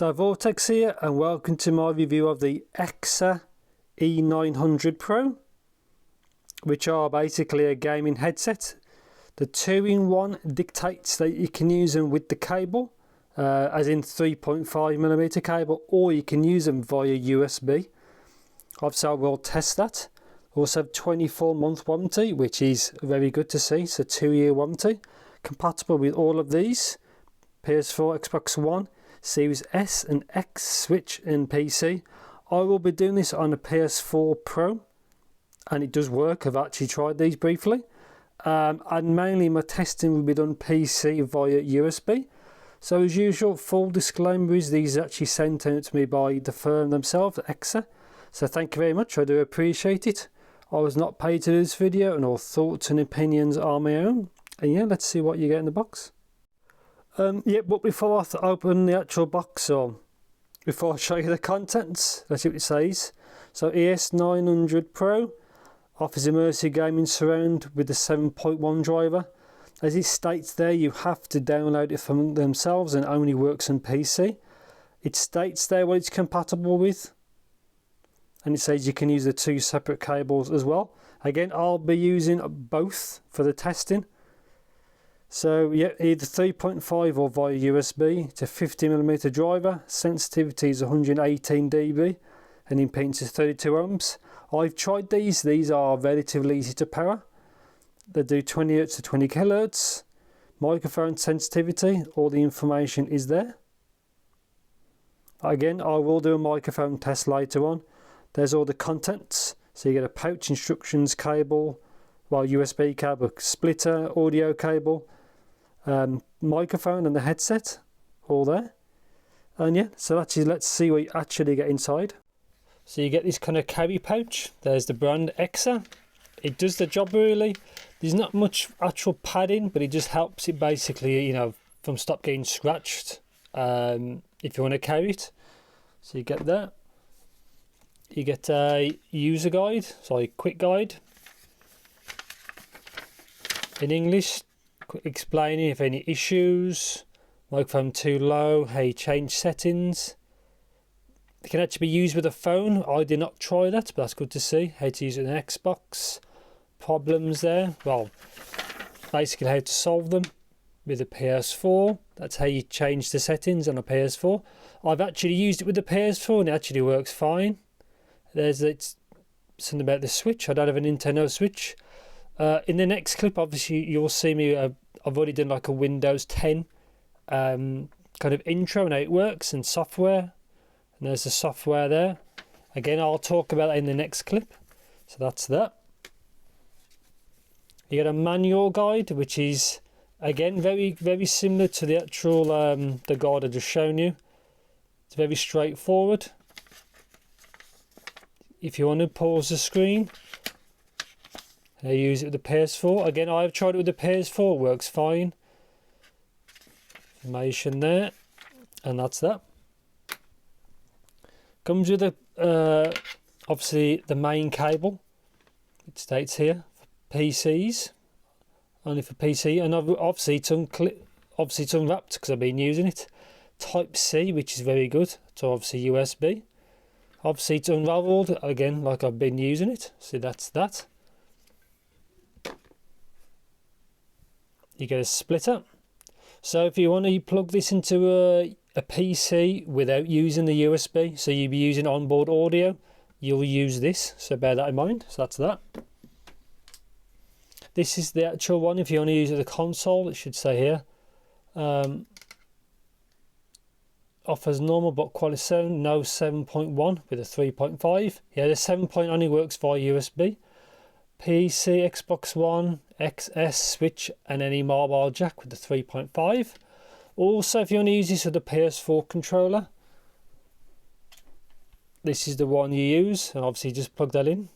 So Vortex here, and welcome to my review of the EKSA E900 Pro, which are basically a gaming headset. The 2-in-1 dictates that you can use them with the cable, as in 3.5mm cable, or you can use them via USB. Obviously I will test that. Also have 24-month warranty, which is very good to see. So 2-year warranty, compatible with all of these: PS4, Xbox One, Series S and X, Switch and PC. I will be doing this on a PS4 Pro, and it does work. I've actually tried these briefly, and mainly my testing will be done PC via USB. So as usual, full disclaimer is these are actually sent out to me by the firm themselves, EKSA. So thank you very much, I do appreciate it. I was not paid to do this video, and all thoughts and opinions are my own. And yeah, let's see what you get in the box. But before I open the actual box, or before I show you the contents, let's see what it says. So ES900 Pro offers immersive gaming surround with the 7.1 driver. As it states there, you have to download it from themselves and only works on PC. It states there what it's compatible with, and it says you can use the 2 separate cables as well. Again, I'll be using both for the testing. So yeah, either 3.5 or via USB. It's a 50mm driver. Sensitivity is 118 dB and impedance is 32 ohms. I've tried these. These are relatively easy to power. They do 20 Hz to 20 kHz. Microphone sensitivity, all the information is there. Again, I will do a microphone test later on. There's all the contents. So you get a pouch instructions cable, USB cable, splitter, audio cable, microphone and the headset, all there. And yeah, so actually let's see what you actually get inside. So you get this kind of carry pouch. There's the brand EKSA. It does the job really. There's not much actual padding, but it just helps it basically, you know, from stop getting scratched if you want to carry it. So you get that. You get a user guide, sorry, quick guide in English, explaining if any issues, microphone too low, how you change settings. It can actually be used with a phone. I did not try that, but that's good to see. How to use it in an Xbox. Problems there, well, basically how to solve them with a PS4. That's how you change the settings on a PS4. I've actually used it with the PS4 and it actually works fine. It's something about the Switch. I don't have a Nintendo Switch. In the next clip, obviously, you'll see me. I've already done like a Windows 10 kind of intro and how it works and software. And there's the software there. Again, I'll talk about that in the next clip. So that's that. You get a manual guide, which is again very, very similar to the actual the guide I've just shown you. It's very straightforward. If you want to pause the screen, I use it with the PS4. Again, I've tried it with the PS4, it works fine. Information there, and that's that. Comes with a obviously the main cable. It states here for PCs, only for PC, and obviously it's unwrapped because I've been using it. Type C, which is very good. So obviously USB. Obviously it's unraveled again, like I've been using it. So that's that. You get a splitter. So if you want to plug this into a PC without using the USB, so you'll be using onboard audio, you'll use this. So bear that in mind. So that's that. This is the actual one. If you want to use it as a console, it should say here. Offers normal but quality sound, no 7.1 with a 3.5. Yeah, the 7 only works via USB. PC, Xbox One, XS, Switch, and any mobile jack with the 3.5. Also, if you want to use this with the PS4 controller, this is the one you use, and obviously just plug that in.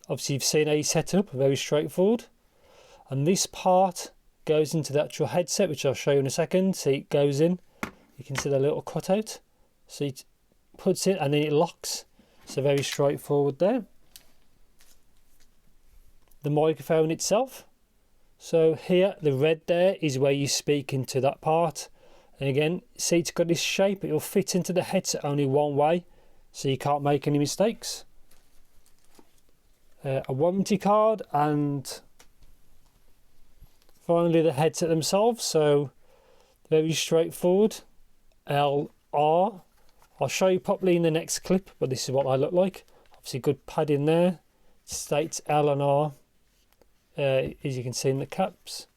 Obviously you've seen how you set it up, very straightforward. And this part goes into the actual headset, which I'll show you in a second. See, it goes in. You can see the little cutout. So it puts it and then it locks. So very straightforward there. The microphone itself. So here, the red there is where you speak into that part. And again, see, it's got this shape, it'll fit into the headset only one way, so you can't make any mistakes. A warranty card, and finally the headset themselves. So very straightforward. LR. I'll show you properly in the next clip, but this is what they look like. Obviously good padding there. It states L and R, as you can see in the caps.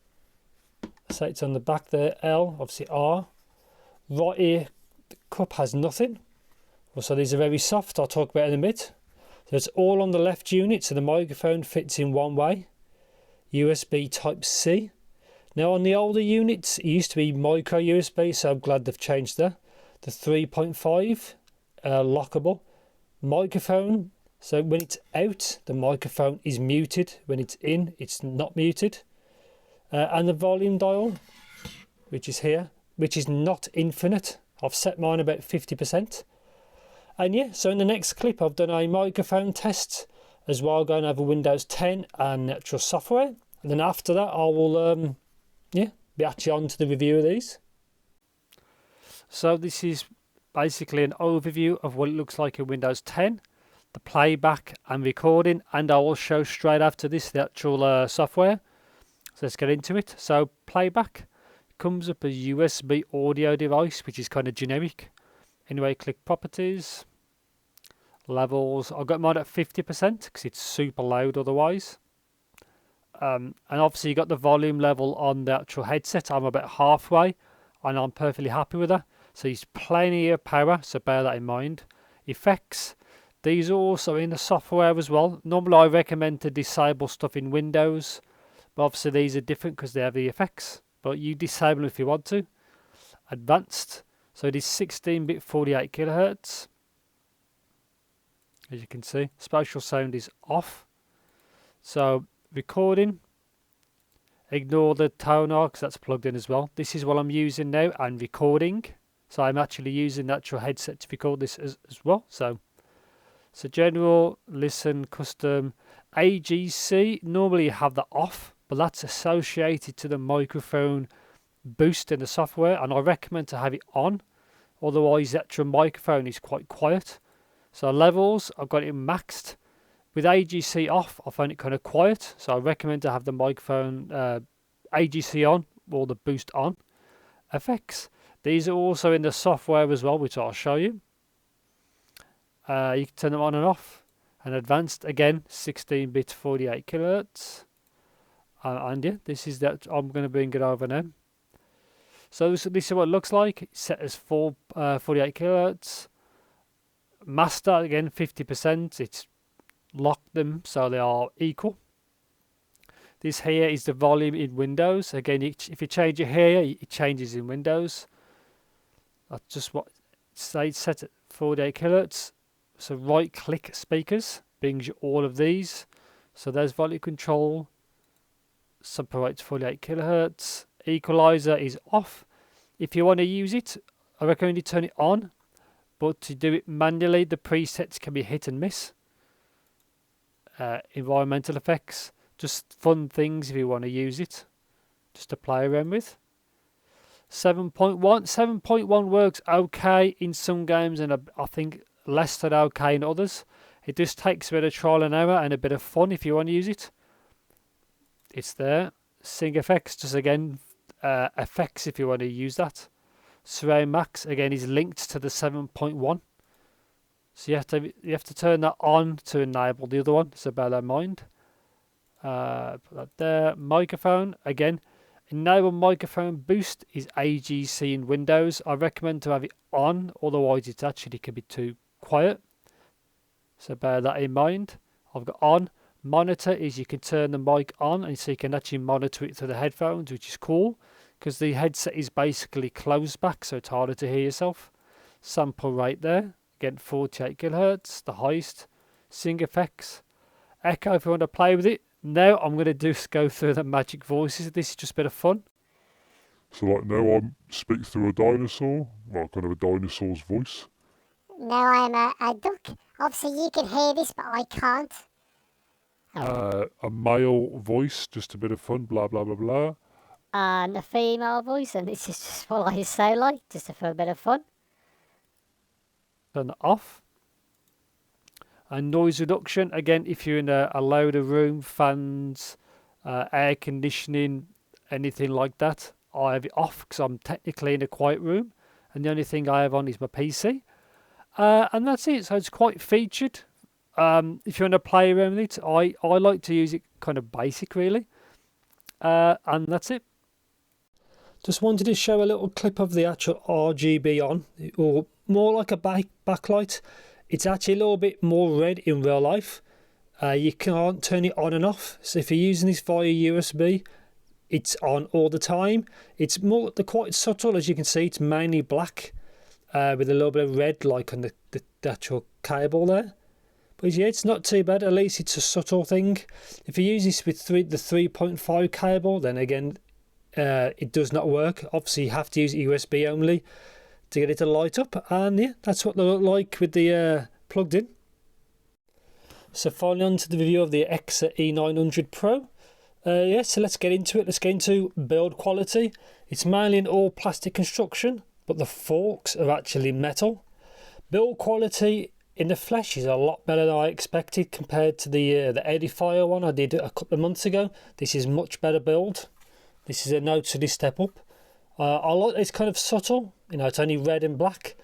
So it's on the back there, L, obviously R. Right here, the cup has nothing. So these are very soft, I'll talk about it in a bit. So it's all on the left unit, so the microphone fits in one way. USB Type C. Now on the older units, it used to be micro USB, so I'm glad they've changed that. The 3.5 lockable microphone. So when it's out, the microphone is muted. When it's in, it's not muted. And the volume dial, which is here, which is not infinite. I've set mine about 50%. And yeah, so in the next clip, I've done a microphone test as well, going over Windows 10 and natural software. And then after that, I will be actually on to the review of these. So this is basically an overview of what it looks like in Windows 10, the playback and recording, and I will show straight after this the actual software. So let's get into it. So playback comes up as USB audio device, which is kind of generic. Anyway, click properties, levels. I've got mine at 50% because it's super loud otherwise. And obviously you got the volume level on the actual headset. I'm about halfway and I'm perfectly happy with that. So it's plenty of power, so bear that in mind. Effects, these are also in the software as well. Normally I recommend to disable stuff in Windows, but obviously these are different because they have the effects, but you disable them if you want to. Advanced, so it is 16-bit 48 kilohertz. As you can see, spatial sound is off. So recording, ignore the tone arc because that's plugged in as well. This is what I'm using now and recording. So I'm actually using the actual headset to record this as well. So general, listen, custom, AGC. Normally you have that off, but that's associated to the microphone boost in the software, and I recommend to have it on. Otherwise, the actual microphone is quite quiet. So levels, I've got it maxed. With AGC off, I find it kind of quiet. So I recommend to have the microphone AGC on or the boost on. Effects. These are also in the software as well, which I'll show you. You can turn them on and off. And advanced, again, 16-bit 48 kilohertz. And yeah, this is that. I'm going to bring it over now. So this is what it looks like. It's set as 48 kilohertz. Master, again, 50%. It's locked them so they are equal. This here is the volume in Windows. Again, if you change it here, it changes in Windows. That's just what it's set at 48 kilohertz. So right click speakers brings you all of these. So there's volume control, separate to 48 kilohertz. Equalizer is off. If you want to use it, I recommend you turn it on, but to do it manually, the presets can be hit and miss. Environmental effects, just fun things if you want to use it, just to play around with. 7.1 works okay in some games, and I think less than okay in others. It just takes a bit of trial and error and a bit of fun if you want to use it. It's there. Sync effects, just again effects if you want to use that. Surround max again is linked to the 7.1. So you have to turn that on to enable the other one. So bear that in mind. Put that there. Microphone again. Enable microphone boost is AGC in Windows. I recommend to have it on, otherwise it actually can be too quiet. So bear that in mind. I've got on. Monitor is you can turn the mic on, and so you can actually monitor it through the headphones, which is cool because the headset is basically closed back, so it's harder to hear yourself. Sample rate there. Again, 48 kilohertz, the highest. Sing effects. Echo if you want to play with it. Now I'm going to just go through the magic voices. This is just a bit of fun. So like now I'm speaking through a dinosaur, well kind of a dinosaur's voice. Now I'm a duck. Obviously you can hear this, but I can't. A male voice, just a bit of fun, blah blah blah blah. and a female voice, and this is just what I say, like, just for a bit of fun. Turn that off. And noise reduction, again, if you're in a louder room, fans, air conditioning, anything like that, I have it off because I'm technically in a quiet room, and the only thing I have on is my PC. And that's it. So it's quite featured. If you want to play around with it, I like to use it kind of basic, really. And that's it. Just wanted to show a little clip of the actual RGB on, or more like a backlight. It's actually a little bit more red in real life. You can't turn it on and off. So if you're using this via USB, it's on all the time. They're quite subtle, as you can see. It's mainly black with a little bit of red, like on the actual cable there. But yeah, it's not too bad. At least it's a subtle thing. If you use this with the 3.5 cable, then again, it does not work. Obviously, you have to use USB only to get it to light up, and yeah, that's what they look like with the plugged in. So finally on to the review of the EKSA E900 Pro. So let's get into it. Let's get into build quality. It's mainly an all plastic construction, but the forks are actually metal. Build quality in the flesh is a lot better than I expected compared to the Edifier one I did a couple of months ago. This is much better build. This is a noticeable step up. I like it's kind of subtle. It's only red and black.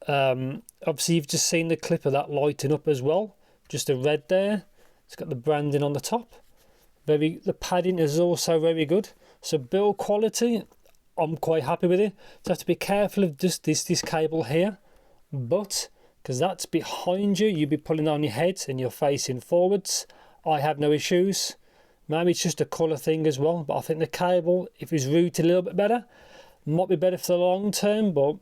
Obviously, you've just seen the clip of that lighting up as well. Just the red there. It's got the branding on the top. The padding is also very good. So build quality, I'm quite happy with it. So you have to be careful of just this cable here, but because that's behind you, you'll be pulling on your head and you're facing forwards. I have no issues. Maybe it's just a colour thing as well, but I think the cable, if it's routed a little bit better, might be better for the long term, but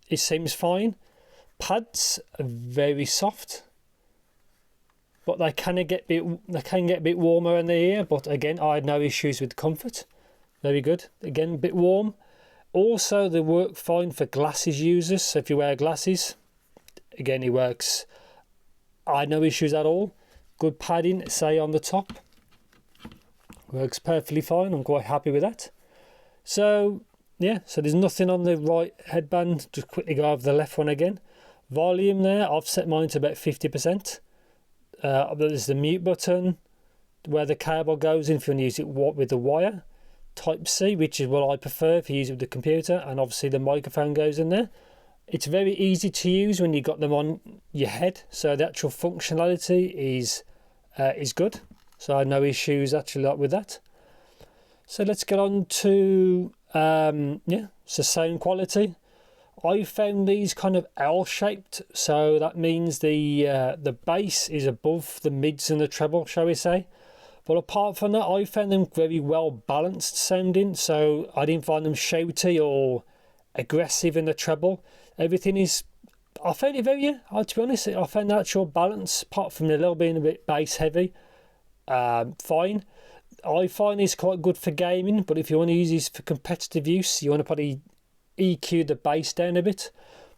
it seems fine. Pads are very soft, but they can get a bit warmer in the ear, but again, I had no issues with comfort. Very good. Again, a bit warm. Also, they work fine for glasses users, so if you wear glasses, again, it works. I had no issues at all. Good padding, say on the top. Works perfectly fine. I'm quite happy with that. So yeah, so there's nothing on the right headband. Just quickly go over the left one again. Volume there, I've set mine to about 50%. There's the mute button where the cable goes in if you want to use it with the wire. Type C, which is what I prefer if you use it with the computer, and obviously the microphone goes in there. It's very easy to use when you got them on your head, so the actual functionality is good. So I had no issues actually with that. So let's get on to so sound quality. I found these kind of L-shaped, so that means the bass is above the mids and the treble, shall we say. But apart from that, I found them very well balanced sounding, so I didn't find them shouty or aggressive in the treble. Everything is, I found it very, to be honest, I found the actual balance, apart from the little being a bit bass heavy, fine. I find this quite good for gaming, but if you want to use this for competitive use, you want to probably EQ the bass down a bit.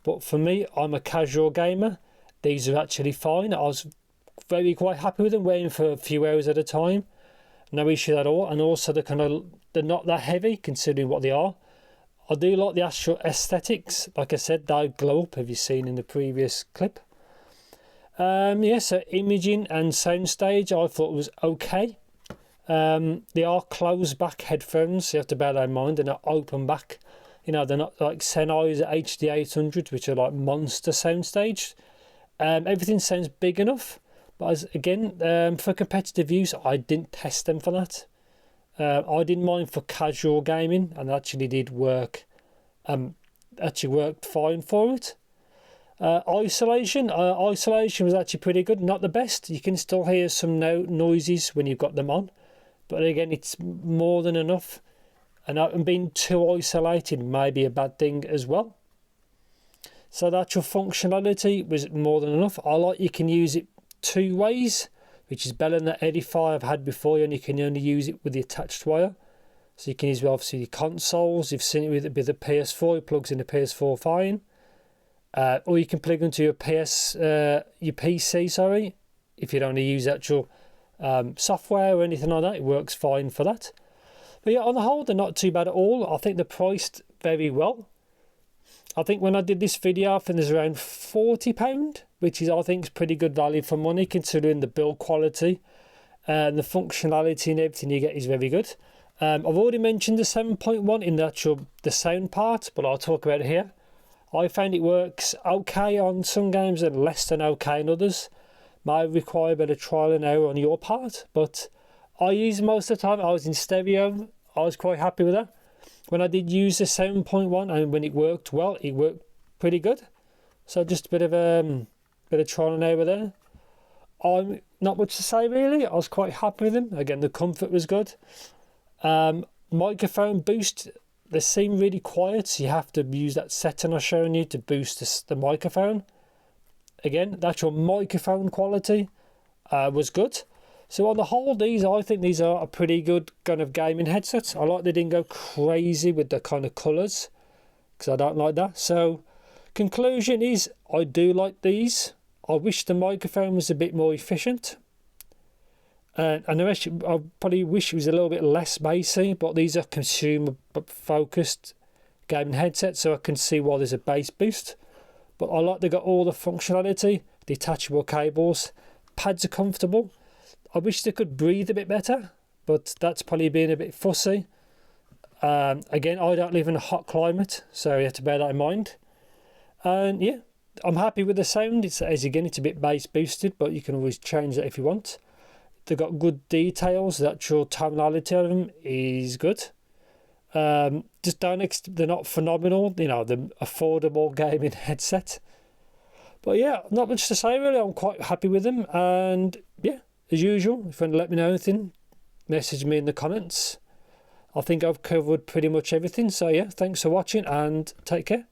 But for me, I'm a casual gamer. These are actually fine. I was quite happy with them, wearing for a few hours at a time. No issue at all. And also they're not that heavy considering what they are. I do like the actual aesthetics. Like I said, they glow up, have you seen in the previous clip. So imaging and soundstage I thought was okay. They are closed back headphones, so you have to bear that in mind. They're not open back. They're not like Sennheiser HD800s, which are like monster soundstage. Everything sounds big enough, but for competitive use, I didn't test them for that. I didn't mind for casual gaming, and actually did work. Actually worked fine for it. Isolation was actually pretty good. Not the best. You can still hear some noises when you've got them on, but again, it's more than enough. And being too isolated may be a bad thing as well. So the actual functionality was more than enough. I like you can use it two ways, which is better than the Edifier I've had before, and you can only use it with the attached wire. So you can use obviously your consoles. You've seen it with the PS4. It plugs in the PS4 fine. Or you can plug into your PC. If you don't want to use actual software or anything like that, it works fine for that. But yeah, on the whole, they're not too bad at all. I think they're priced very well. I think when I did this video, I think there's around £40, which is, I think, is pretty good value for money considering the build quality and the functionality and everything you get is very good. I've already mentioned the 7.1 in the sound part, but I'll talk about it here. I found it works okay on some games and less than okay on others. Might require a bit of trial and error on your part, but I use most of the time. I was in stereo. I was quite happy with that. When I did use the 7.1 and when it worked well, it worked pretty good. So just a bit of trial and error there. I'm not much to say really. I was quite happy with them. Again, the comfort was good. Microphone boost, they seem really quiet, so you have to use that setting I was showing you to boost the microphone. Again, the actual microphone quality was good. So on the whole, I think these are a pretty good kind of gaming headsets. I like they didn't go crazy with the kind of colours, because I don't like that. So conclusion is, I do like these. I wish the microphone was a bit more efficient. And the rest, I probably wish it was a little bit less bassy, but these are consumer focused gaming headsets, so I can see why there's a bass boost. But I like they got all the functionality, detachable cables, pads are comfortable. I wish they could breathe a bit better, but that's probably being a bit fussy. Again, I don't live in a hot climate, so you have to bear that in mind. And yeah, I'm happy with the sound. It's a bit bass boosted, but you can always change that if you want. They've got good details. The actual tonality of them is good. Just they're not phenomenal, the affordable gaming headset. But yeah, not much to say really. I'm quite happy with them. And yeah, as usual, if you want to let me know anything, message me in the comments. I think I've covered pretty much everything. So yeah, thanks for watching and take care.